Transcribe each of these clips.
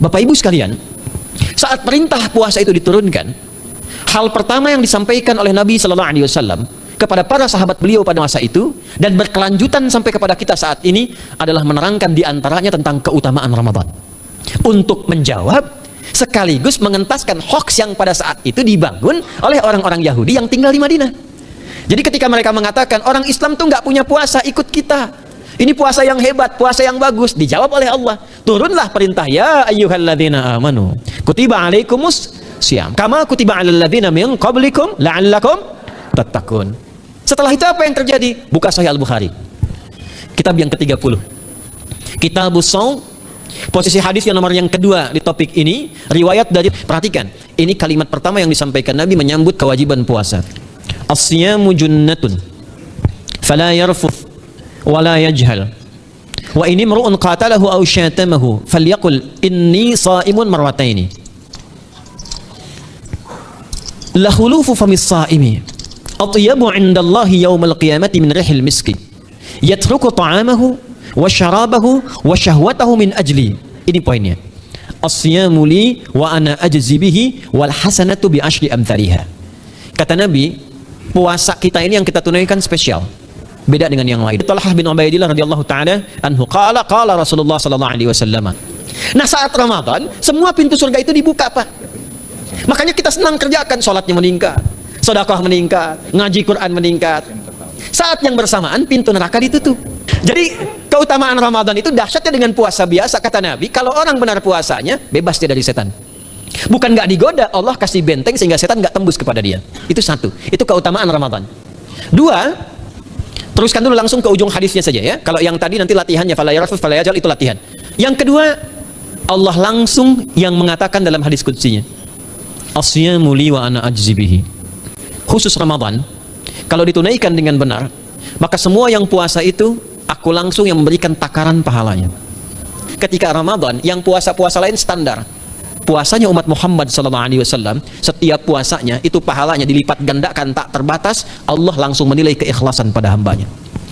Bapak Ibu sekalian, saat perintah puasa itu diturunkan, hal pertama yang disampaikan oleh Nabi Shallallahu Alaihi Wasallam kepada para sahabat beliau pada masa itu dan berkelanjutan sampai kepada kita saat ini adalah menerangkan diantaranya tentang keutamaan Ramadan, untuk menjawab sekaligus mengentaskan hoaks yang pada saat itu dibangun oleh orang-orang Yahudi yang tinggal di Madinah. Jadi ketika mereka mengatakan orang Islam tuh nggak punya puasa, ikut kita, ini puasa yang hebat, puasa yang bagus, dijawab oleh Allah, turunlah perintah, ya ayyuhalladzina amanu kutiba alaikumus syiyam kama kutiba alal ladzina min qablikum la'allakum tattaqun. Setelah itu apa yang terjadi? Buka Sahih Al-Bukhari, kitab yang ke-30, Kitabus Shaum, posisi hadis yang nomor yang kedua di topik ini, riwayat dari, perhatikan, ini kalimat pertama yang disampaikan Nabi menyambut kewajiban puasa. As-siyamu junnatun fala yarfuth wala yajhal wa ini mar'un qatalahu aw syatamahu falyaqul inni sha'imun marwataini la khulufu famis sha'imi atyabu 'indallahi yaumal qiyamati min rihil miski yatruku ta'amahu wa syarabahu wa syahwatahu min ajli. Ini poinnya. As-siyamu li wa ana ajzi bihi wal hasanatu bi asyri amthaliha. Kata Nabi, puasa kita ini yang kita tunaikan spesial, beda dengan yang lain. Talhah bin Ubaidillah radhiyallahu taala anhu qala qala Rasulullah sallallahu alaihi wasallam. Nah, saat Ramadan semua pintu surga itu dibuka, Pak. Makanya kita senang kerjakan, salatnya meningkat, sedekah meningkat, ngaji Quran meningkat. Saat yang bersamaan pintu neraka ditutup. Jadi keutamaan Ramadan itu dahsyatnya dengan puasa biasa. Kata Nabi, kalau orang benar puasanya, bebas dia dari setan. Bukan nggak digoda, Allah kasih benteng sehingga setan nggak tembus kepada dia. Itu satu, itu keutamaan Ramadan. Dua, teruskan dulu langsung ke ujung hadisnya saja ya. Kalau yang tadi nanti latihannya fala yarfuth fala yajhal, itu latihan. Yang kedua, Allah langsung yang mengatakan dalam hadis qudsinya, as-siyamu li wa ana ajzi bihi. Khusus Ramadan, kalau ditunaikan dengan benar, maka semua yang puasa itu aku langsung yang memberikan takaran pahalanya. Ketika Ramadan, yang puasa-puasa lain standar, puasanya umat Muhammad SAW, setiap puasanya itu pahalanya dilipat gandakan tak terbatas. Allah langsung menilai keikhlasan pada hambanya.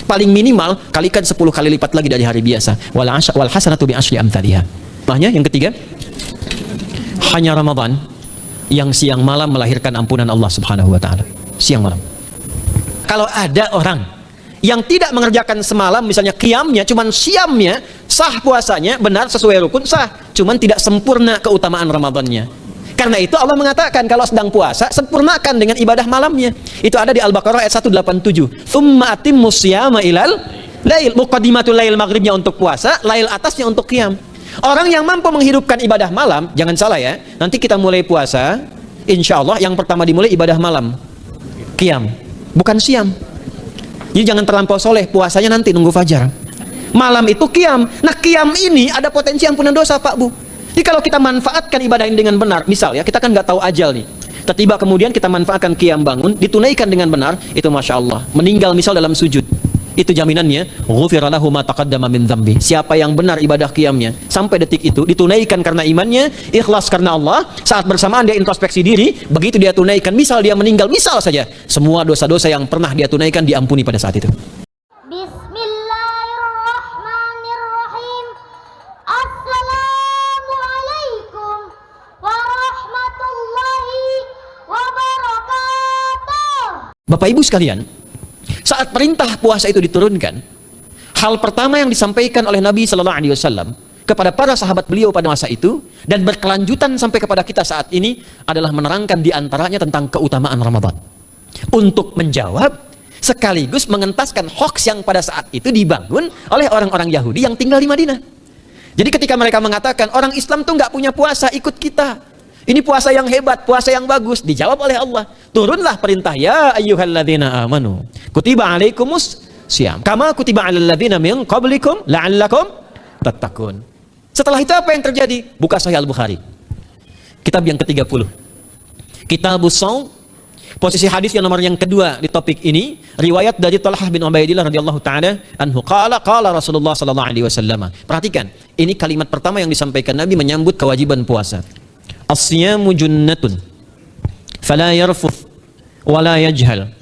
Paling minimal kalikan 10 kali lipat lagi dari hari biasa. Wal hasanatu bi asyri amthaliha. Maknanya yang ketiga, hanya Ramadan yang siang malam melahirkan ampunan Allah Subhanahu wa taala. Siang malam. Kalau ada orang yang tidak mengerjakan semalam, misalnya qiyamnya, cuman siamnya, sah puasanya, benar sesuai rukun, sah, cuman tidak sempurna keutamaan Ramadannya. Karena itu Allah mengatakan kalau sedang puasa, sempurnakan dengan ibadah malamnya. Itu ada di Al-Baqarah ayat 187. Tsumma atimmus syiyama ilal lail. Muqaddimatul lail, maghribnya untuk puasa, lail atasnya untuk qiyam. Orang yang mampu menghidupkan ibadah malam, jangan salah ya, nanti kita mulai puasa, insya Allah yang pertama dimulai ibadah malam, qiyam, bukan siam. Jadi jangan terlampau soleh, puasanya nanti nunggu fajar. Malam itu qiyam. Nah, qiyam ini ada potensi ampunan dosa, Pak Bu. Jadi kalau kita manfaatkan ibadah ini dengan benar, misal ya, kita kan nggak tahu ajal nih, tiba-tiba kemudian kita manfaatkan qiyam bangun, ditunaikan dengan benar, itu Masya Allah. Meninggal misal dalam sujud, itu jaminannya ghufira lahu ma taqaddama min dzambi. Siapa yang benar ibadah qiyamnya sampai detik itu, ditunaikan karena imannya, ikhlas karena Allah, saat bersamaan dia introspeksi diri, begitu dia tunaikan, misal dia meninggal, misal saja, semua dosa-dosa yang pernah dia tunaikan diampuni pada saat itu. Bismillahirrahmanirrahim. Assalamualaikum warahmatullahi wabarakatuh. Bapak Ibu sekalian, saat perintah puasa itu diturunkan, hal pertama yang disampaikan oleh Nabi Shallallahu Alaihi Wasallam kepada para sahabat beliau pada masa itu dan berkelanjutan sampai kepada kita saat ini adalah menerangkan diantaranya tentang keutamaan Ramadan, untuk menjawab sekaligus mengentaskan hoaks yang pada saat itu dibangun oleh orang-orang Yahudi yang tinggal di Madinah. Jadi ketika mereka mengatakan orang Islam tuh nggak punya puasa, ikut kita, ini puasa yang hebat, puasa yang bagus, dijawab oleh Allah, turunlah perintah, ya ayyuhalladzina amanu kutiba alaikumus syiyam kama kutiba alal ladzina min qablikum la'allakum tattaqun. Setelah itu apa yang terjadi? Buka Sahih Al-Bukhari, kitab yang ke-30, Kitabus Shaum, posisi hadis yang nomor yang kedua di topik ini, riwayat dari Talhah bin Ubaidillah radhiyallahu taala anhu qala qala Rasulullah sallallahu alaihi wasallam. Perhatikan, ini kalimat pertama yang disampaikan Nabi menyambut kewajiban puasa. As-siyamu junnatun fala yarfuth wala yajhal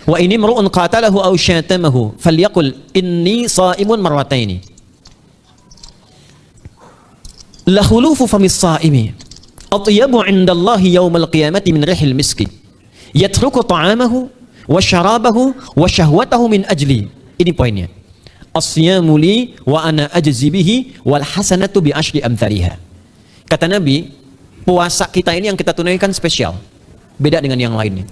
wa ini mar'un qatalahu aw syatamahu falyaqul inni sha'imun marwataini La khulufu famis saimi atyabu 'indallahi yaumal qiyamati min rihil miski. Yatruku ta'amahu wa syarabahu wa syahwatahu min ajli. Ini poinnya. As-siyamu li wa ana ajzi bihi wal hasanatu bi asyri amthaliha. Kata Nabi, puasa kita ini yang kita tunaikan spesial. Beda dengan yang lainnya.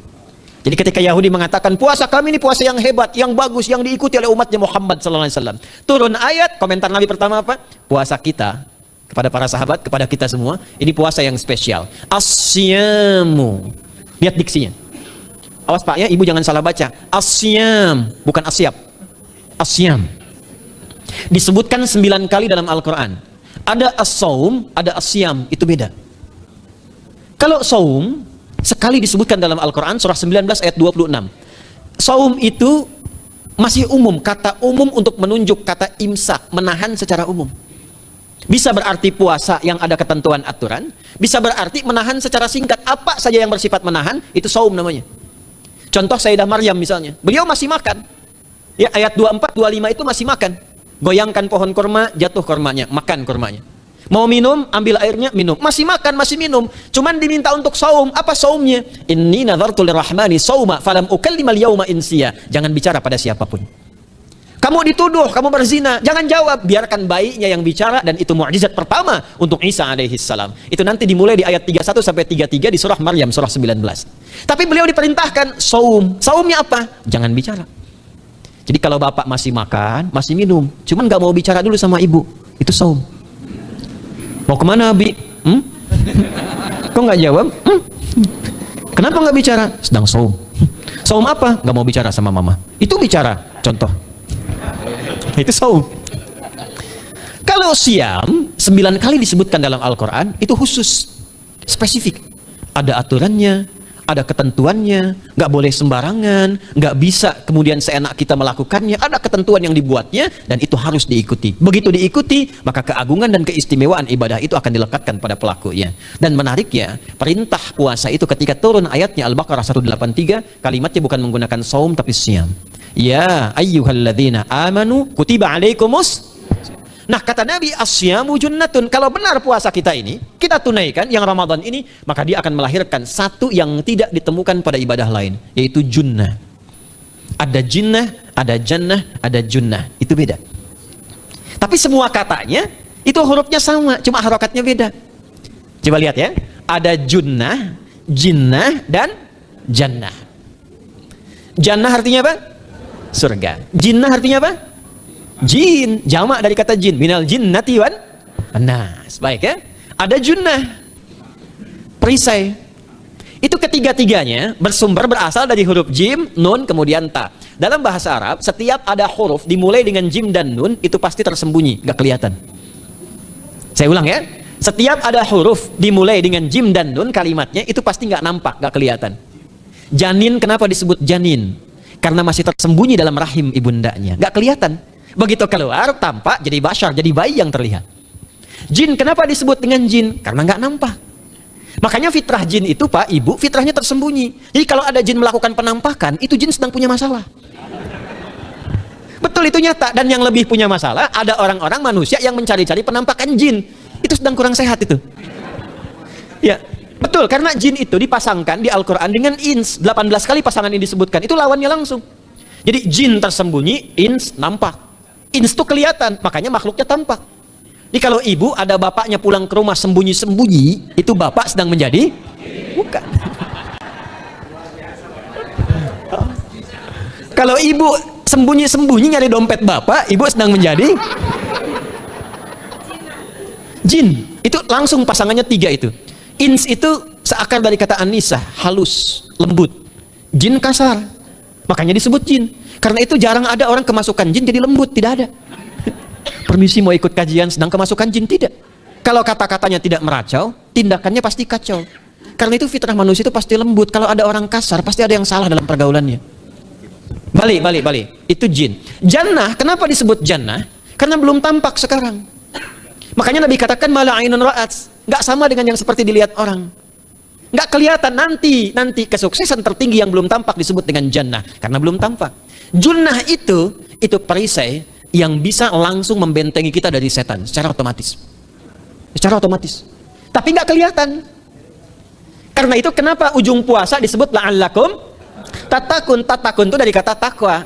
Jadi ketika Yahudi mengatakan puasa kami ini puasa yang hebat, yang bagus, yang diikuti oleh umatnya Muhammad sallallahu alaihi wasallam. Turun ayat, komentar Nabi pertama apa? Puasa kita kepada para sahabat, kepada kita semua, ini puasa yang spesial. As-siyamu. Lihat diksinya. Awas Pak ya, Ibu jangan salah baca. As-siyam, bukan asyab. As-siyam. Disebutkan 9 kali dalam Al-Quran. Ada as-saum, ada as-siyam, itu beda. Kalau saum sekali disebutkan dalam Al-Quran surah 19 ayat 26. Saum itu masih umum, kata umum untuk menunjuk kata imsak, menahan secara umum. Bisa berarti puasa yang ada ketentuan aturan, bisa berarti menahan secara singkat. Apa saja yang bersifat menahan, itu saum namanya. Contoh Sayyidah Maryam misalnya, beliau masih makan. Ya, ayat 24, 25 itu masih makan. Goyangkan pohon kurma, jatuh kurmanya, makan kurmanya. Mau minum, ambil airnya, minum. Masih makan, masih minum. Cuman diminta untuk saum. Apa saumnya? Inni nadhartu lirrahmani sauma falam ukallimal yauma insiya. Jangan bicara pada siapapun. Kamu dituduh, kamu berzina, jangan jawab. Biarkan bayinya yang bicara, dan itu mukjizat pertama untuk Isa alaihissalam. Itu nanti dimulai di ayat 31 sampai 33 di surah Maryam, surah 19. Tapi beliau diperintahkan saum. Saumnya apa? Jangan bicara. Jadi kalau bapak masih makan, masih minum, cuman nggak mau bicara dulu sama ibu, itu saum. Mau kemana, Abi? Kok nggak jawab? Kenapa nggak bicara? Sedang saum. Saum apa? Nggak mau bicara sama mama. Itu bicara, contoh. Itu saum. Kalau siam, 9 kali disebutkan dalam Al-Quran, itu khusus, spesifik. Ada aturannya, ada ketentuannya, nggak boleh sembarangan, nggak bisa kemudian seenak kita melakukannya, ada ketentuan yang dibuatnya, dan itu harus diikuti. Begitu diikuti, maka keagungan dan keistimewaan ibadah itu akan dilekatkan pada pelakunya. Dan menariknya, perintah puasa itu ketika turun ayatnya Al-Baqarah 183, kalimatnya bukan menggunakan saum tapi siam. Ya ayyuhalladzina amanu kutiba alaikumus. Nah, kata Nabi, asyamu junnatun. Kalau benar puasa kita ini, kita tunaikan yang Ramadan ini, maka dia akan melahirkan satu yang tidak ditemukan pada ibadah lain, yaitu junnah. Ada jinnah, ada jannah, ada junnah. Itu beda. Tapi semua katanya, itu hurufnya sama, cuma harokatnya beda. Coba lihat ya. Ada junnah, jinnah, dan jannah. Jannah artinya apa? Surga. Jinnah artinya apa? Jin, jamak dari kata jin, minal jinnati wan nas. Baik ya. Ada junnah, perisai. Itu ketiga-tiganya bersumber berasal dari huruf jim, nun, kemudian ta. Dalam bahasa Arab, setiap ada huruf dimulai dengan jim dan nun, itu pasti tersembunyi, gak kelihatan. Saya ulang ya. Setiap ada huruf dimulai dengan jim dan nun, kalimatnya itu pasti gak nampak, gak kelihatan. Janin, kenapa disebut janin? Karena masih tersembunyi dalam rahim ibundanya, gak kelihatan. Begitu keluar, tampak jadi basyar, jadi bayi yang terlihat. Jin, kenapa disebut dengan jin? Karena nggak nampak. Makanya fitrah jin itu, Pak, Ibu, fitrahnya tersembunyi. Jadi kalau ada jin melakukan penampakan, itu jin sedang punya masalah. Betul, itu nyata. Dan yang lebih punya masalah, ada orang-orang manusia yang mencari-cari penampakan jin. Itu sedang kurang sehat itu. Ya, betul, karena jin itu dipasangkan di Al-Quran dengan ins. 18 kali pasangan ini disebutkan, itu lawannya langsung. Jadi jin tersembunyi, ins nampak. Ins itu kelihatan, makanya makhluknya tampak. Jadi kalau ibu ada bapaknya pulang ke rumah sembunyi-sembunyi, itu bapak sedang menjadi bukan. Kalau ibu sembunyi-sembunyi nyari dompet bapak, ibu sedang menjadi jin. Itu langsung pasangannya 3 itu. Ins itu seakar dari kata anisa, halus, lembut. Jin kasar, makanya disebut jin. Karena itu jarang ada orang kemasukan jin jadi lembut, tidak ada. Permisi mau ikut kajian, sedang kemasukan jin, tidak. Kalau kata-katanya tidak meracau, tindakannya pasti kacau. Karena itu fitrah manusia itu pasti lembut. Kalau ada orang kasar, pasti ada yang salah dalam pergaulannya. Balik. Itu jin. Jannah, kenapa disebut jannah? Karena belum tampak sekarang. Makanya Nabi katakan mala ainun ra'at. Nggak sama dengan yang seperti dilihat orang. Nggak kelihatan, nanti kesuksesan tertinggi yang belum tampak disebut dengan jannah. Karena belum tampak. Junnah itu perisai yang bisa langsung membentengi kita dari setan secara otomatis. secara otomatis. Tapi nggak kelihatan. Karena itu kenapa ujung puasa disebut la'allakum tatakun. Tatakun itu dari kata takwa.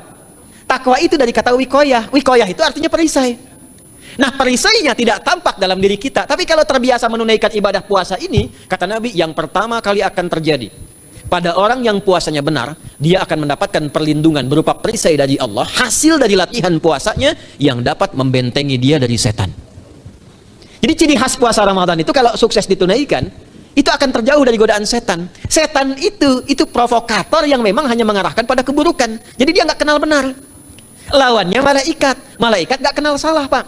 Takwa itu dari kata wikoyah. Wikoyah itu artinya perisai. Nah, perisainya tidak tampak dalam diri kita. Tapi kalau terbiasa menunaikan ibadah puasa ini, kata Nabi, yang pertama kali akan terjadi pada orang yang puasanya benar, dia akan mendapatkan perlindungan berupa perisai dari Allah, hasil dari latihan puasanya yang dapat membentengi dia dari setan. Jadi ciri khas puasa Ramadan itu kalau sukses ditunaikan, itu akan terjauh dari godaan setan. Setan itu provokator yang memang hanya mengarahkan pada keburukan. Jadi dia nggak kenal benar. Lawannya malaikat. Malaikat nggak kenal salah, Pak.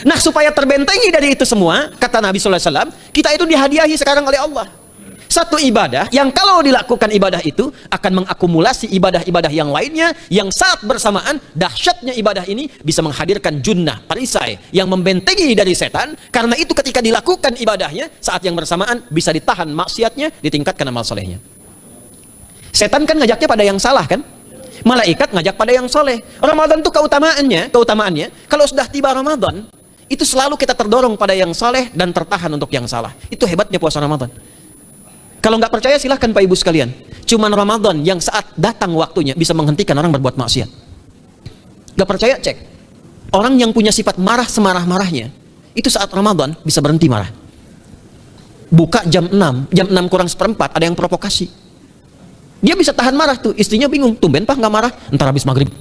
Nah, supaya terbentengi dari itu semua, kata Nabi SAW, kita itu dihadiahi sekarang oleh Allah satu ibadah yang kalau dilakukan ibadah itu akan mengakumulasi ibadah-ibadah yang lainnya, yang saat bersamaan dahsyatnya ibadah ini bisa menghadirkan junnah, perisai yang membentengi dari setan. Karena itu ketika dilakukan ibadahnya, saat yang bersamaan bisa ditahan maksiatnya, ditingkatkan amal solehnya. Setan kan ngajaknya pada yang salah kan? Malaikat ngajak pada yang soleh. Ramadan itu keutamaannya kalau sudah tiba Ramadan, itu selalu kita terdorong pada yang saleh dan tertahan untuk yang salah. Itu hebatnya puasa Ramadan. Kalau nggak percaya silahkan Pak Ibu sekalian. Cuman Ramadan yang saat datang waktunya bisa menghentikan orang berbuat maksiat. Nggak percaya cek. Orang yang punya sifat marah semarah-marahnya, itu saat Ramadan bisa berhenti marah. Buka jam 6 kurang seperempat ada yang provokasi. Dia bisa tahan marah tuh. Istrinya bingung, tumben Pak nggak marah? Ntar habis maghrib.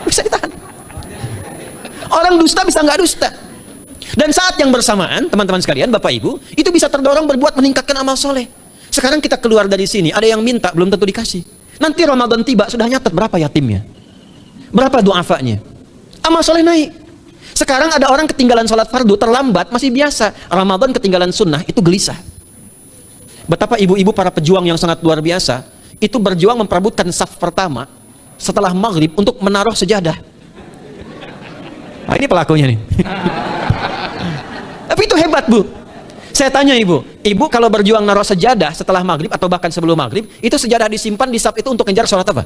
Bisa ditahan. Orang dusta bisa nggak dusta. Dan saat yang bersamaan, teman-teman sekalian, Bapak Ibu, itu bisa terdorong berbuat meningkatkan amal soleh. Sekarang kita keluar dari sini, ada yang minta, belum tentu dikasih. Nanti Ramadan tiba, sudah nyatet berapa yatimnya, berapa du'afanya. Amal soleh naik. Sekarang ada orang ketinggalan sholat fardu, terlambat, masih biasa. Ramadan ketinggalan sunnah, itu gelisah. Betapa ibu-ibu para pejuang yang sangat luar biasa, itu berjuang memperebutkan saf pertama, setelah maghrib untuk menaruh sejadah. Nah, ini pelakunya nih. Tapi itu hebat, Bu. Saya tanya ibu kalau berjuang naruh sejadah setelah maghrib atau bahkan sebelum maghrib, itu sejadah disimpan di saf itu untuk kejar sholat apa?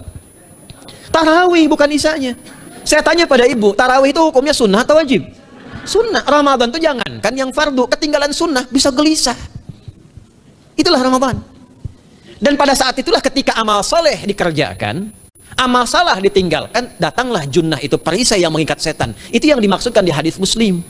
Tarawih, bukan isanya. Saya tanya pada ibu, tarawih itu hukumnya sunnah atau wajib? Sunnah. Ramadan itu jangan kan yang fardu, ketinggalan sunnah bisa gelisah. Itulah Ramadan. Dan pada saat itulah ketika amal soleh dikerjakan, amal salah ditinggalkan, datanglah junnah, itu perisai yang mengikat setan. Itu yang dimaksudkan di hadis Muslim.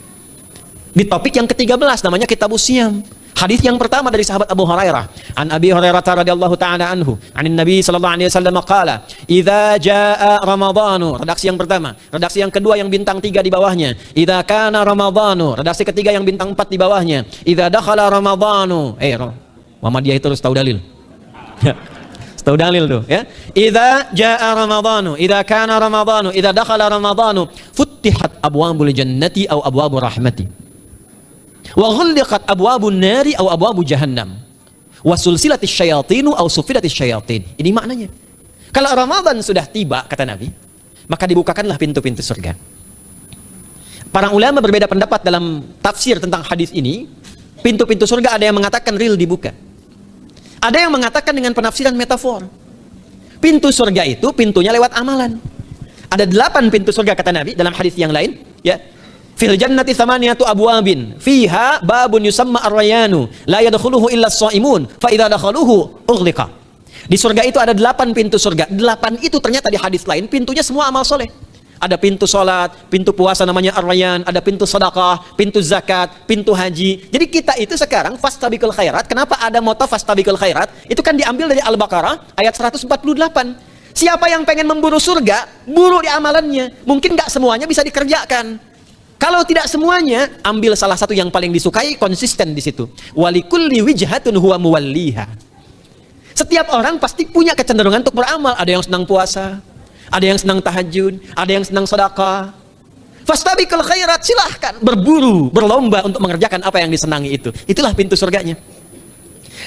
Di topik yang ke-13 namanya Kitabus Siyam. Hadis yang pertama dari sahabat Abu Hurairah. An Abi Hurairah radhiyallahu ta'ala anhu, anin Nabi sallallahu alaihi wasallam qala, "Idza jaa Ramadhanu." Redaksi yang pertama. Redaksi yang kedua yang bintang 3 di bawahnya. "Idza kana Ramadhanu." Redaksi ketiga yang bintang 4 di bawahnya. "Idza dakhala Ramadhanu." Muhammadiyah itu harus tahu dalil. Tahu dalil tuh ya. Idza jaa Ramadhanu, idza kana Ramadhanu, idza dakhala Ramadhanu, futtihat abwabul jannati aw abwabur rahmati. Wa ghulliqat abwabun nari aw abwabu jahannam. Wa sulsilatis syayatinu aw sufilatis syayatin. Ini maknanya. Kalau Ramadan sudah tiba, kata Nabi, maka dibukakanlah pintu-pintu surga. Para ulama berbeda pendapat dalam tafsir tentang hadis ini. Pintu-pintu surga ada yang mengatakan real dibuka. Ada yang mengatakan dengan penafsiran metafor. Pintu surga itu pintunya lewat amalan. Ada 8 pintu surga kata Nabi dalam hadis yang lain, ya. Fil jannati thamaniyatu abwabin, fiha babun yusamma ar-rayanu, la yadkhuluhu illa as-shaimun, fa idza dakhaluhu ughliqa. Di surga itu ada 8 pintu surga. 8 itu ternyata di hadis lain pintunya semua amal soleh. Ada pintu sholat, pintu puasa namanya ar-rayyan, ada pintu sedekah, pintu zakat, pintu haji. Jadi kita itu sekarang fastabiqul khairat. Kenapa ada moto fastabiqul khairat? Itu kan diambil dari Al-Baqarah ayat 148. Siapa yang pengen memburu surga, buru di amalannya. Mungkin nggak semuanya bisa dikerjakan. Kalau tidak semuanya, ambil salah satu yang paling disukai, konsisten di situ. Walikulli wijhatun huwa muwalliha. Setiap orang pasti punya kecenderungan untuk beramal. Ada yang senang puasa, ada yang senang tahajud, ada yang senang sedekah. Fastabiqul khairat, silahkan berburu, berlomba untuk mengerjakan apa yang disenangi itu. Itulah pintu surganya.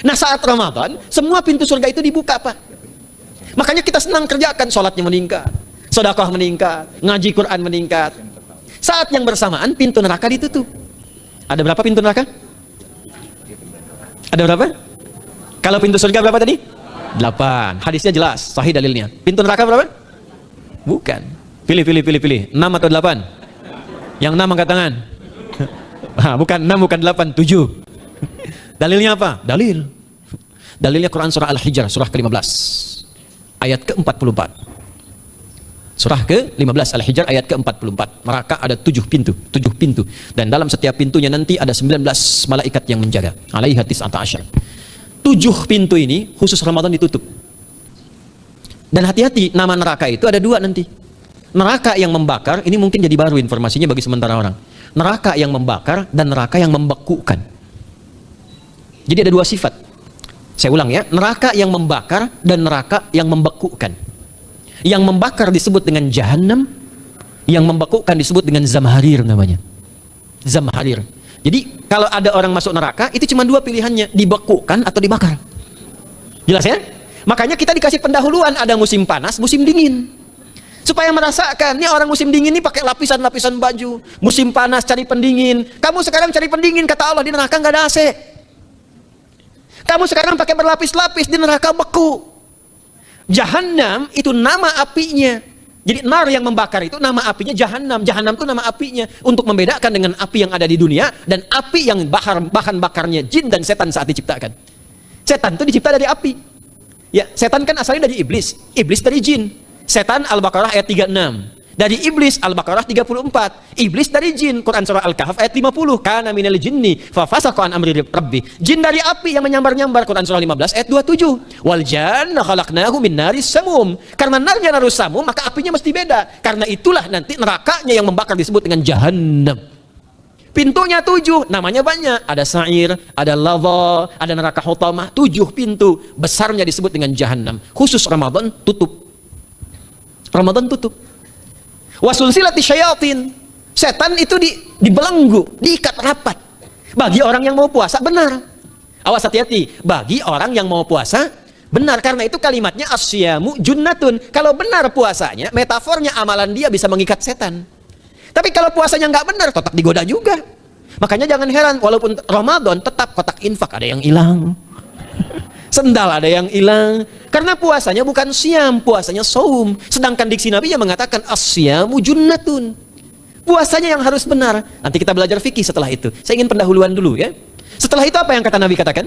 Nah, saat Ramadan, semua pintu surga itu dibuka, Pak. Makanya kita senang kerjakan, sholatnya meningkat, sedekah meningkat, ngaji Quran meningkat. Saat yang bersamaan pintu neraka ditutup. Ada berapa pintu neraka? Ada berapa? Kalau pintu surga berapa tadi? 8. Hadisnya jelas, sahih dalilnya. Pintu neraka berapa? Bukan. Pilih. 6 atau 8? Yang 6 angkat tangan. Bukan 6, bukan 8, 7. Dalilnya apa? Dalilnya Quran surah Al-Hijr, surah ke-15, ayat ke-44. Surah ke-15 Al-Hijr ayat ke-44. Neraka ada 7 pintu. Dan dalam setiap pintunya nanti ada 19 malaikat yang menjaga. Alaiha tis'ata asyar. 7 pintu ini khusus Ramadan ditutup. Dan hati-hati, nama neraka itu ada 2 nanti. Neraka yang membakar, ini mungkin jadi baru informasinya bagi sementara orang. Neraka yang membakar dan neraka yang membekukan. Jadi ada 2 sifat. Saya ulang ya, neraka yang membakar dan neraka yang membekukan. Yang membakar disebut dengan Jahannam, yang membekukan disebut dengan Zamharir namanya. Zamharir. Jadi kalau ada orang masuk neraka, itu cuma 2 pilihannya, dibekukan atau dibakar. Jelas ya? Makanya kita dikasih pendahuluan, ada musim panas, musim dingin. Supaya merasakan, ini orang musim dingin ini pakai lapisan-lapisan baju. Musim panas cari pendingin. Kamu sekarang cari pendingin, kata Allah, di neraka nggak ada AC. Kamu sekarang pakai berlapis-lapis, di neraka beku. Jahannam itu nama apinya. Jadi nar yang membakar itu nama apinya Jahannam. Jahannam itu nama apinya untuk membedakan dengan api yang ada di dunia dan api yang bahan bakarnya jin dan setan saat diciptakan. Setan itu dicipta dari api. Ya, setan kan asalnya dari iblis. Iblis dari jin. Setan Al-Baqarah ayat 36. Dari iblis Al-Baqarah 34. Iblis dari jin Quran surah Al-Kahf ayat 50. Kana minal jinni fa fasaqa an amri rabbi. Jin dari api yang menyambar-nyambar Quran surah 15 ayat 27. Wal janna khalaqnahu min naris samum. Karena narnya narus samum maka apinya mesti beda. Karena itulah nanti nerakanya yang membakar disebut dengan Jahannam. Pintunya 7, namanya banyak. Ada sa'ir, ada lava, ada neraka hutamah. 7 pintu. Besarnya disebut dengan Jahannam. Khusus Ramadan tutup. Ramadan tutup. Wasulsilati syayatin. Setan itu dibelenggu, diikat rapat. Bagi orang yang mau puasa benar. Awas hati-hati. Bagi orang yang mau puasa benar, karena itu kalimatnya asyamu junnatun. Kalau benar puasanya, metafornya amalan dia bisa mengikat setan. Tapi kalau puasanya nggak benar, tetap digoda juga. Makanya jangan heran, walaupun Ramadan tetap kotak infak ada yang hilang. Sendal ada yang hilang. Karena puasanya bukan siam, puasanya saum. Sedangkan diksi Nabi yang mengatakan asyamu junnatun. Puasanya yang harus benar. Nanti kita belajar fikih setelah itu. Saya ingin pendahuluan dulu ya. Setelah itu apa yang kata Nabi katakan?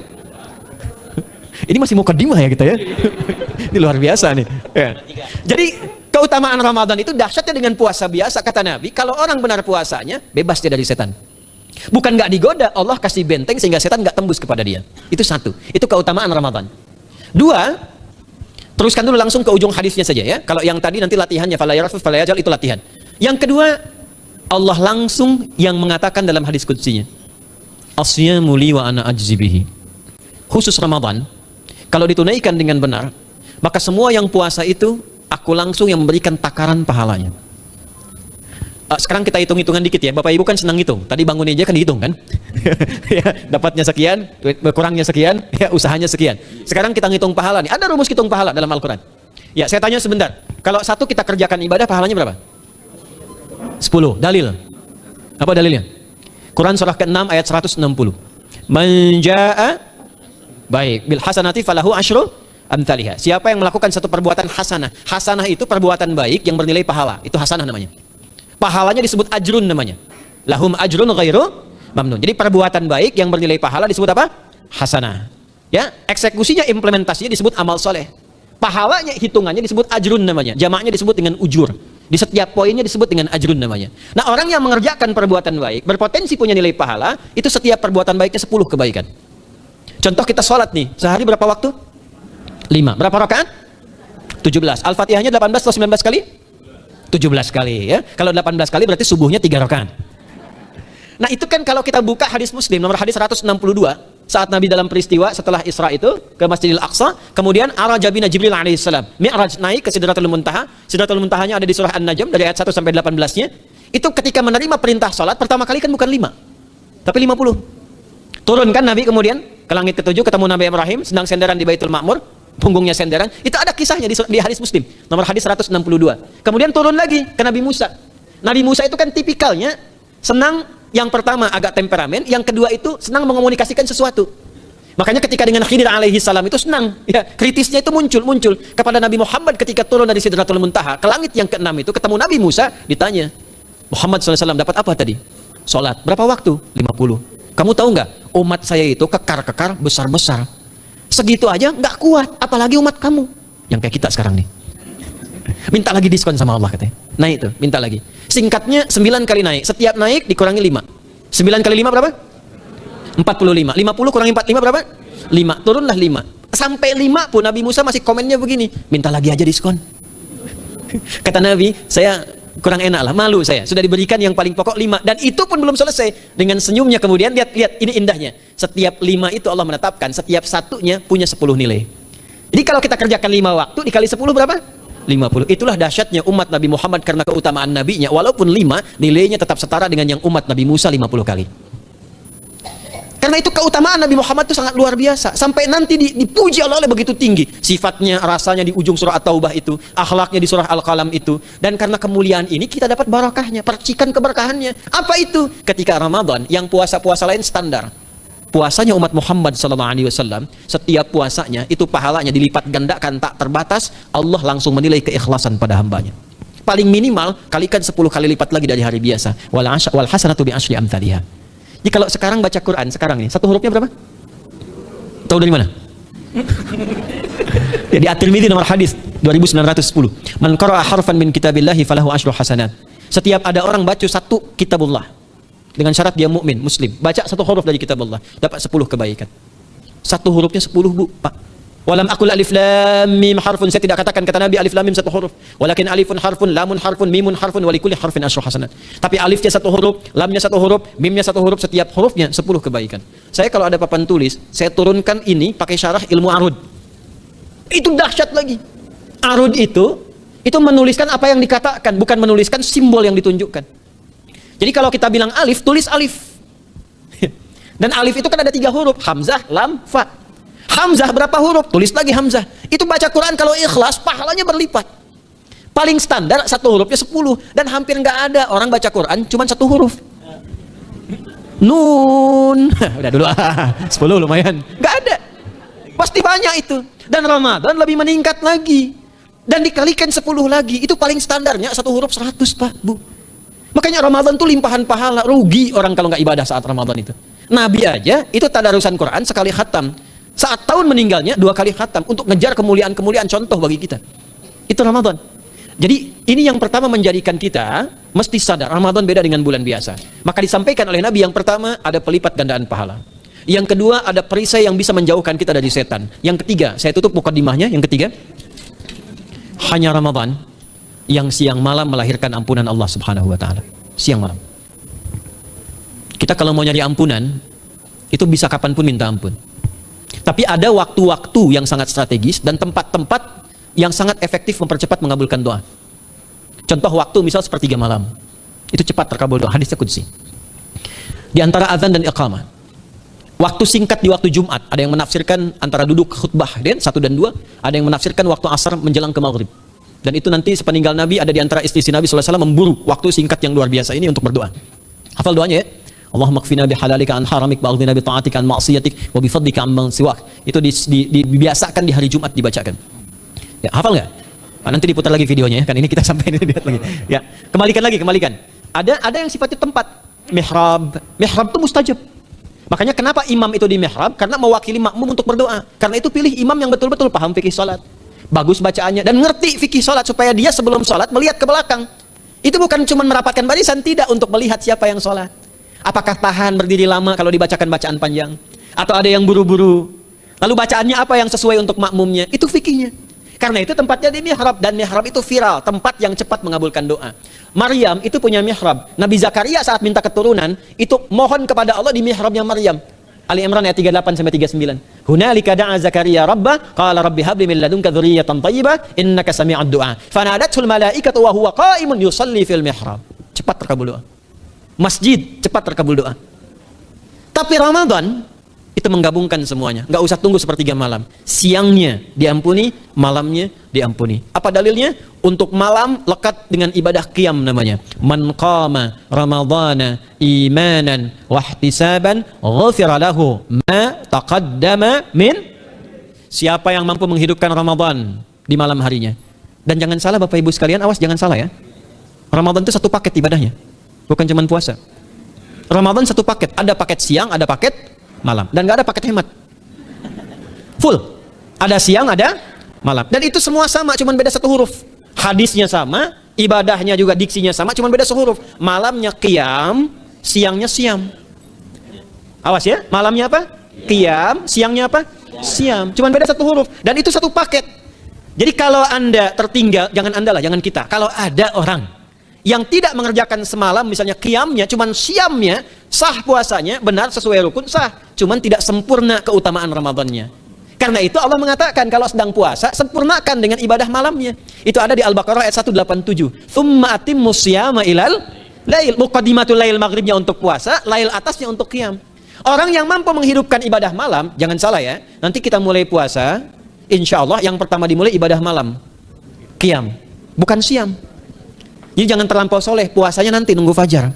Ini masih mukadimah ya kita ya. Ini luar biasa nih. Ya. Jadi keutamaan Ramadan itu dahsyatnya dengan puasa biasa. Kata Nabi, kalau orang benar puasanya, bebas dia dari setan. Bukan nggak digoda, Allah kasih benteng sehingga setan nggak tembus kepada dia. Itu 1. Itu keutamaan Ramadan. 2, teruskan dulu langsung ke ujung hadisnya saja ya. Kalau yang tadi nanti latihannya fala yarfus fala yajal, itu latihan. Yang kedua, Allah langsung yang mengatakan dalam hadis qudsinya, asyamu li wa ana ajzi bihi. Khusus Ramadan, kalau ditunaikan dengan benar, maka semua yang puasa itu aku langsung yang memberikan takaran pahalanya. Sekarang kita hitung-hitungan dikit ya. Bapak Ibu kan senang hitung. Tadi bangun aja kan dihitung kan? Ya, dapatnya sekian, kurangnya sekian, ya usahanya sekian. Sekarang kita ngitung pahala nih. Ada rumus hitung pahala dalam Al-Quran. Ya, saya tanya sebentar. Kalau 1 kita kerjakan ibadah, pahalanya berapa? 10. Dalil. Apa dalilnya? Quran surah ke-6 ayat 160. Man jaa baik bil hasanati falahu asyru amthaliha. Siapa yang melakukan satu perbuatan hasanah. Hasanah itu perbuatan baik yang bernilai pahala. Itu hasanah namanya. Pahalanya disebut ajrun namanya. Lahum ajrun ghairu mamnun. Jadi perbuatan baik yang bernilai pahala disebut apa? Hasanah. Ya, eksekusinya, implementasinya disebut amal soleh. Pahalanya, hitungannya disebut ajrun namanya. Jamaknya disebut dengan ujur. Di setiap poinnya disebut dengan ajrun namanya. Nah, orang yang mengerjakan perbuatan baik berpotensi punya nilai pahala, itu setiap perbuatan baiknya 10 kebaikan. Contoh kita sholat nih, sehari berapa waktu? 5. Berapa rakaat? 17. Al-Fatihahnya 18 atau 19 kali? 17 kali ya. Kalau 18 kali berarti subuhnya 3 rakaat. Nah, itu kan kalau kita buka hadis Muslim nomor hadis 162, saat Nabi dalam peristiwa setelah Isra itu ke Masjidil Aqsa, kemudian araja bina Jibril alaihissalam. Mi'raj naik ke Sidratul Muntaha. Sidratul Muntahanya ada di surah An-Najm dari ayat 1 sampai 18-nya. Itu ketika menerima perintah salat pertama kali kan bukan 5, tapi 50. Turun kan Nabi kemudian ke langit ke-7 ketemu Nabi Ibrahim sedang senderan di Baitul Ma'mur. Punggungnya senderan, itu ada kisahnya di hadis Muslim nomor hadis 162. Kemudian turun lagi ke Nabi Musa. Nabi Musa itu kan tipikalnya senang, yang pertama agak temperamen, yang kedua itu senang mengomunikasikan sesuatu. Makanya ketika dengan Khidir alaihi salam itu senang ya, kritisnya itu muncul kepada Nabi Muhammad ketika turun dari Sidratul Muntaha ke langit yang ke-6 itu ketemu Nabi Musa, ditanya, Muhammad SAW dapat apa tadi? sholat. Berapa waktu? 50. Kamu tahu nggak? Umat saya itu kekar-kekar, besar-besar. Segitu aja nggak kuat, apalagi umat kamu. Yang kayak kita sekarang nih. Minta lagi diskon sama Allah katanya. Naik tuh, minta lagi. Singkatnya 9 kali naik. Setiap naik dikurangi 5. 9 kali 5 berapa? 45. 50 kurangi 45 berapa? 5. Turunlah 5. Sampai 5 pun Nabi Musa masih komennya begini. Minta lagi aja diskon. Kata Nabi, saya kurang enak lah, malu saya. Sudah diberikan yang paling pokok 5. Dan itu pun belum selesai. Dengan senyumnya kemudian, lihat ini indahnya. Setiap 5 itu Allah menetapkan, setiap satunya punya 10 nilai. Jadi kalau kita kerjakan 5 waktu, dikali 10 berapa? 50. Itulah dahsyatnya umat Nabi Muhammad karena keutamaan nabinya. Walaupun 5, nilainya tetap setara dengan yang umat Nabi Musa 50 kali. Karena itu keutamaan Nabi Muhammad itu sangat luar biasa. Sampai nanti dipuji Allah begitu tinggi. Sifatnya, rasanya di ujung surah At-Taubah itu. Akhlaknya di surah Al-Qalam itu. Dan karena kemuliaan ini kita dapat barakahnya. Percikan keberkahannya. Apa itu? Ketika Ramadan, yang puasa-puasa lain standar. Puasanya umat Muhammad SAW, setiap puasanya itu pahalanya dilipat gandakan tak terbatas. Allah langsung menilai keikhlasan pada hambanya. Paling minimal kalikan 10 kali lipat lagi dari hari biasa. Wal hasanatu bi asyri amthaliha. Jadi kalau sekarang baca Quran sekarang nih, satu hurufnya berapa? Tahu dari mana? Di At-Tirmidzi nomor hadis 2910. Man qara'a harfan min kitabillahi falahu asyru hasanat. Setiap ada orang baca satu kitabullah, dengan syarat dia mukmin, muslim, baca satu huruf dari kitab Allah, dapat 10 kebaikan. Satu hurufnya 10, Bu, Pak. Walam aqul alif lam mim harfun, saya tidak katakan kata Nabi alif lam mim satu huruf. Walakin alifun harfun, lamun harfun, mimun harfun, wa likulli harfin asyru hasanat. Tapi alifnya satu huruf, lamnya satu huruf, mimnya satu huruf, setiap hurufnya 10 kebaikan. Saya kalau ada papan tulis, saya turunkan ini pakai syarah ilmu arud. Itu dahsyat lagi. Arud itu menuliskan apa yang dikatakan, bukan menuliskan simbol yang ditunjukkan. Jadi kalau kita bilang alif, tulis alif. Dan alif itu kan ada 3 huruf, hamzah, lam, fa. Hamzah berapa huruf? Tulis lagi hamzah. Itu baca Quran kalau ikhlas, pahalanya berlipat. Paling standar satu hurufnya 10. Dan hampir nggak ada orang baca Quran cuma satu huruf. Nun. Udah dulu 10 lumayan. Nggak ada. Pasti banyak itu. Dan Ramadan lebih meningkat lagi. Dan dikalikan 10 lagi. Itu paling standarnya satu huruf 100, Pak, Bu. Makanya Ramadan itu limpahan pahala. Rugi orang kalau nggak ibadah saat Ramadan itu. Nabi aja itu tadarusan Quran sekali khatam. Saat tahun meninggalnya 2 kali khatam untuk ngejar kemuliaan-kemuliaan contoh bagi kita. Itu Ramadan. Jadi ini yang pertama menjadikan kita mesti sadar Ramadan beda dengan bulan biasa. Maka disampaikan oleh Nabi yang pertama ada pelipat gandaan pahala. Yang kedua ada perisai yang bisa menjauhkan kita dari setan. Yang ketiga, saya tutup mukadimahnya, yang ketiga, hanya Ramadan yang siang malam melahirkan ampunan Allah Subhanahu wa taala. Siang malam. Kita kalau mau nyari ampunan, itu bisa kapanpun minta ampun. Tapi ada waktu-waktu yang sangat strategis dan tempat-tempat yang sangat efektif mempercepat mengabulkan doa. Contoh waktu misal sepertiga malam. Itu cepat terkabul doa, hadisnya qudsi. Di antara azan dan iqamah. Waktu singkat di waktu Jumat, ada yang menafsirkan antara duduk khutbah 1 dan 2, ada yang menafsirkan waktu asar menjelang ke maghrib. Dan itu nanti sepeninggal Nabi ada di antara istri Nabi SAW memburu waktu singkat yang luar biasa ini untuk berdoa. Hafal doanya ya? Allahumma kfina bihalalika an haramik ba'udhina bi ta'atika an ma'siyatik wa bi fadlika amman siwak. Itu dibiasakan di hari Jumat dibacakan. Ya, hafal nggak? Nah, nanti diputar lagi videonya ya. Kan ini kita sampai lihat lagi. Ya, kembalikan. Ada yang sifatnya tempat. Mihrab itu mustajab. Makanya kenapa imam itu di mihrab? Karena mewakili makmum untuk berdoa. Karena itu pilih imam yang betul-betul paham fikih salat. Bagus bacaannya dan ngerti fikih salat supaya dia sebelum salat melihat ke belakang. Itu bukan cuma merapatkan barisan, tidak, untuk melihat siapa yang salat. Apakah tahan berdiri lama kalau dibacakan bacaan panjang? Atau ada yang buru-buru? Lalu bacaannya apa yang sesuai untuk makmumnya? Itu fikihnya. Karena itu tempatnya di mihrab, dan mihrab itu viral, tempat yang cepat mengabulkan doa. Maryam itu punya mihrab. Nabi Zakaria saat minta keturunan, itu mohon kepada Allah di mihrabnya Maryam. Ali Imran ayat 38 sampai 39. Hunalika da'a Zakaria rabbah qala rabbi habli min ladunka dzurriyyatan thayyibah innaka sami'ud du'a. Fanadatul malaikatu wa huwa qa'imun yusalli fil mihrab. Cepat terkabul doa. Masjid cepat terkabul doa. Tapi Ramadan itu menggabungkan semuanya. Enggak usah tunggu sepertiga malam. Siangnya diampuni, malamnya diampuni. Apa dalilnya? Untuk malam lekat dengan ibadah qiyam namanya. Man qama ramadhana imanan wa ihtisaban ghufira lahu ma taqaddama min. Siapa yang mampu menghidupkan Ramadan di malam harinya. Dan jangan salah Bapak Ibu sekalian, awas jangan salah ya. Ramadan itu satu paket ibadahnya. Bukan cuma puasa. Ramadan satu paket, ada paket siang, ada paket malam, dan nggak ada paket hemat. Full, ada siang, ada malam, dan itu semua sama, cuman beda satu huruf. Hadisnya sama, ibadahnya juga diksinya sama, cuman beda satu huruf. Malamnya qiyam, siangnya siam. Awas ya, malamnya apa? Qiyam, siangnya apa? Siam. Cuman beda satu huruf, dan itu satu paket. Jadi kalau Anda tertinggal, jangan Anda lah, jangan kita. Kalau ada orang yang tidak mengerjakan semalam, misalnya qiyamnya, cuman siamnya, sah puasanya, benar sesuai rukun, sah. Cuman tidak sempurna keutamaan Ramadannya. Karena itu Allah mengatakan kalau sedang puasa, sempurnakan dengan ibadah malamnya. Itu ada di Al-Baqarah ayat 187. Tsumma atimmus shiyama ilal lail. Muqaddimatul lail, maghribnya untuk puasa, lail atasnya untuk qiyam. Orang yang mampu menghidupkan ibadah malam, jangan salah ya, nanti kita mulai puasa, insya Allah yang pertama dimulai ibadah malam, qiyam, bukan siam. Jadi jangan terlampau soleh, puasanya nanti nunggu fajar.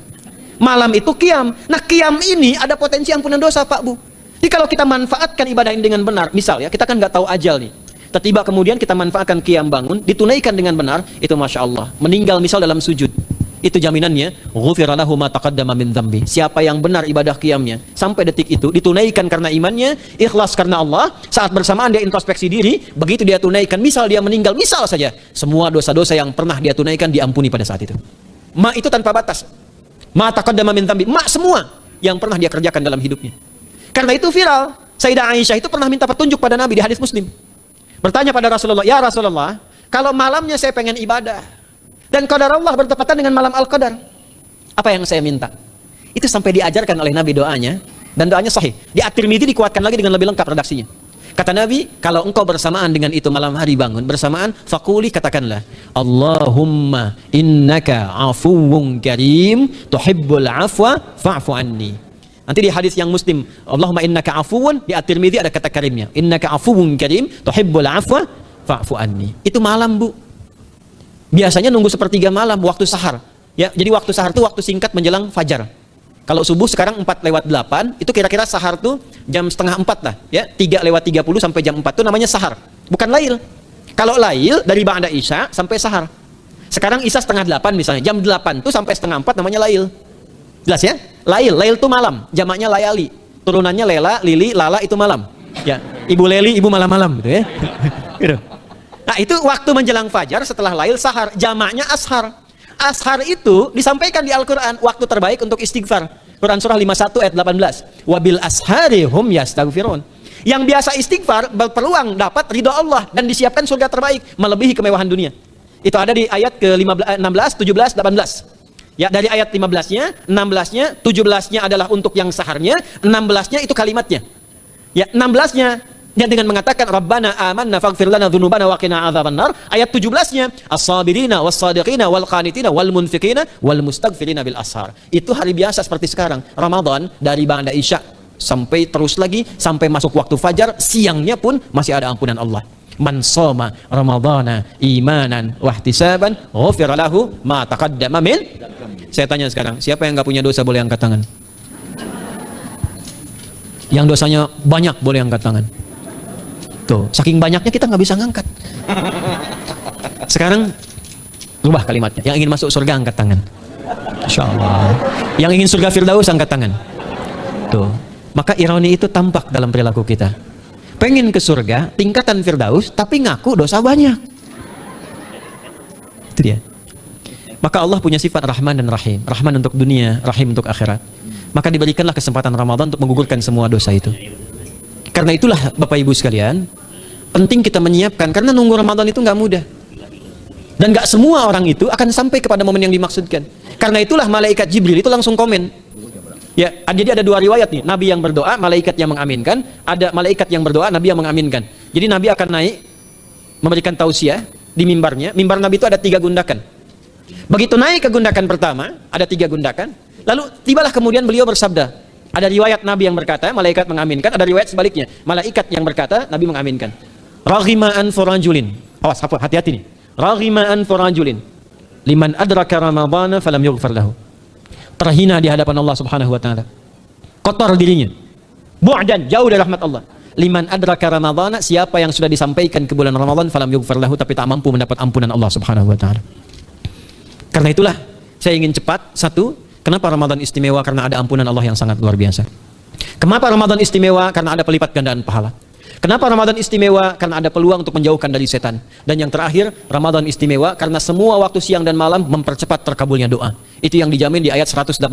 Malam itu qiyam. Nah qiyam ini ada potensi ampunan dosa Pak Bu. Jadi kalau kita manfaatkan ibadah ini dengan benar, misal ya, kita kan nggak tahu ajal nih, tiba-tiba kemudian kita manfaatkan qiyam bangun, ditunaikan dengan benar, itu Masya Allah, meninggal misal dalam sujud, itu jaminannya ghufira lahu ma taqaddama min dzambi. Siapa yang benar ibadah qiyamnya sampai detik itu ditunaikan karena imannya, ikhlas karena Allah, saat bersamaan dia introspeksi diri, begitu dia tunaikan, misal dia meninggal, misal saja, semua dosa-dosa yang pernah dia tunaikan diampuni pada saat itu. Ma itu tanpa batas, ma taqaddama min dzambi, ma semua yang pernah dia kerjakan dalam hidupnya. Karena itu viral, Sayyidah Aisyah itu pernah minta petunjuk pada Nabi di hadis Muslim, bertanya pada Rasulullah, ya Rasulullah, kalau malamnya saya pengen ibadah dan qadar Allah bertepatan dengan malam Al-Qadar, apa yang saya minta? Itu sampai diajarkan oleh Nabi doanya, dan doanya sahih. Di At-Tirmidzi dikuatkan lagi dengan lebih lengkap redaksinya. Kata Nabi, kalau engkau bersamaan dengan itu malam hari bangun, bersamaan, faquli, katakanlah, Allahumma innaka afuwun karim, tuhibbul afwa fa'fu anni. Nanti di hadis yang Muslim, Allahumma innaka afuwun, di At-Tirmidzi ada kata karimnya, innaka afuwun karim, tuhibbul afwa fa'fu anni. Itu malam Bu. Biasanya nunggu sepertiga malam, waktu sahar. Ya, jadi waktu sahar itu waktu singkat menjelang fajar. Kalau subuh sekarang 4:08, itu kira-kira sahar tuh jam setengah 4 lah. Ya, 3:30 sampai jam 4 itu namanya sahar. Bukan lail. Kalau lail dari ba'da isya sampai sahar. Sekarang isya setengah 8 misalnya, jam 8 tuh sampai setengah 4 namanya lail. Jelas ya? Lail itu malam, jamaknya layali. Turunannya lela, lili, lala itu malam. Ya, ibu leli, ibu malam-malam gitu ya. Gitu. Nah itu waktu menjelang fajar setelah lail sahar, jamaknya ashar. Ashar itu disampaikan di Al-Quran, waktu terbaik untuk istighfar. Quran surah 51 ayat 18. Wabil ashari hum yastaghfirun. Yang biasa istighfar berpeluang dapat ridho Allah dan disiapkan surga terbaik, melebihi kemewahan dunia. Itu ada di ayat ke-16, 17, 18. Ya, dari ayat 15-nya, 16-nya, 17-nya adalah untuk yang saharnya, 16-nya itu kalimatnya. Ya, 16-nya dia dengan mengatakan Rabbana amanna faghfir lana dzunubana wa qina adzabannar. Ayat 17-nya as-sabirina was-sadiqina wal qanitina wal munfiqina wal mustaghfirina bil ashar. Itu hari biasa seperti sekarang, Ramadan dari ba'da isya sampai terus lagi sampai masuk waktu fajar, siangnya pun masih ada ampunan Allah. Man shoma ramadhana imanan wa ihtisaban ghufira lahu ma taqaddama min. Saya tanya sekarang, siapa yang enggak punya dosa boleh angkat tangan? Yang dosanya banyak boleh angkat tangan. Tuh, saking banyaknya kita nggak bisa ngangkat. Sekarang rubah kalimatnya. Yang ingin masuk surga angkat tangan. Insyaallah. Yang ingin surga Firdaus angkat tangan. Tuh, maka ironi itu tampak dalam perilaku kita. Pengen ke surga, tingkatan Firdaus, tapi ngaku dosa banyak. Itu dia. Maka Allah punya sifat Rahman dan Rahim. Rahman untuk dunia, Rahim untuk akhirat. Maka diberikanlah kesempatan Ramadan untuk menggugurkan semua dosa itu. Karena itulah Bapak Ibu sekalian, penting kita menyiapkan, karena nunggu Ramadan itu nggak mudah. Dan nggak semua orang itu akan sampai kepada momen yang dimaksudkan. Karena itulah malaikat Jibril itu langsung komen. Ya, jadi ada dua riwayat nih, Nabi yang berdoa, malaikat yang mengaminkan, ada malaikat yang berdoa, Nabi yang mengaminkan. Jadi Nabi akan naik memberikan tausiah di mimbarnya. Mimbar Nabi itu ada 3 gundakan. Begitu naik ke gundakan pertama, ada 3 gundakan. Lalu tibalah kemudian beliau bersabda. Ada riwayat Nabi yang berkata, malaikat mengaminkan. Ada riwayat sebaliknya, malaikat yang berkata, Nabi mengaminkan. Raghima anfu rajulin. Awas, hati-hati nih. Raghima anfu rajulin liman adraka ramadhana falam yughfar lahu. Terhina di hadapan Allah Subhanahu wa taala. Kotor dirinya. Bu'dan, jauh dari rahmat Allah. Liman adraka ramadhana, siapa yang sudah disampaikan ke bulan Ramadan falam yughfar lahu, tapi tak mampu mendapat ampunan Allah Subhanahu wa taala. Karena itulah saya ingin cepat, satu, Kenapa Ramadan istimewa? Karena ada ampunan Allah yang sangat luar biasa. Kenapa Ramadan istimewa? Karena ada pelipat gandaan pahala. Kenapa Ramadan istimewa? Karena ada peluang untuk menjauhkan dari setan. Dan yang terakhir, Ramadan istimewa karena semua waktu siang dan malam mempercepat terkabulnya doa. Itu yang dijamin di ayat 186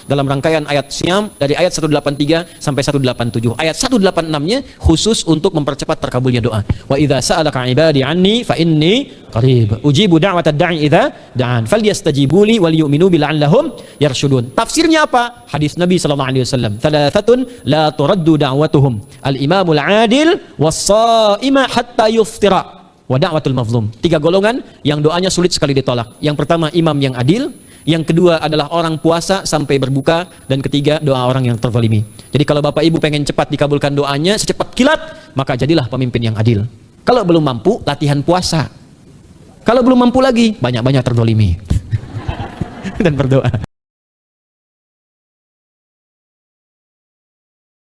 dalam rangkaian ayat Syam dari ayat 183 sampai 187. Ayat 186-nya khusus untuk mempercepat terkabulnya doa. Wa idza sa'alaka 'ibadi 'anni fa inni qarib. Ujibu da'watad da'i idza da'an. Falyastajibu li wal yu'minu bi la'allahum yarshudun. Tafsirnya apa? Hadis Nabi sallallahu alaihi wasallam. Thalathatun la turaddu da'watuhum. Al-imamul 'adil was-sha'ima hatta yuftira. Wa da'watul mazlum. 3 golongan yang doanya sulit sekali ditolak. Yang pertama imam yang adil, yang kedua adalah orang puasa sampai berbuka, dan ketiga doa orang yang terzalimi. Jadi kalau Bapak Ibu pengen cepat dikabulkan doanya secepat kilat, maka jadilah pemimpin yang adil. Kalau belum mampu, latihan puasa. Kalau belum mampu lagi, banyak-banyak terzalimi dan berdoa.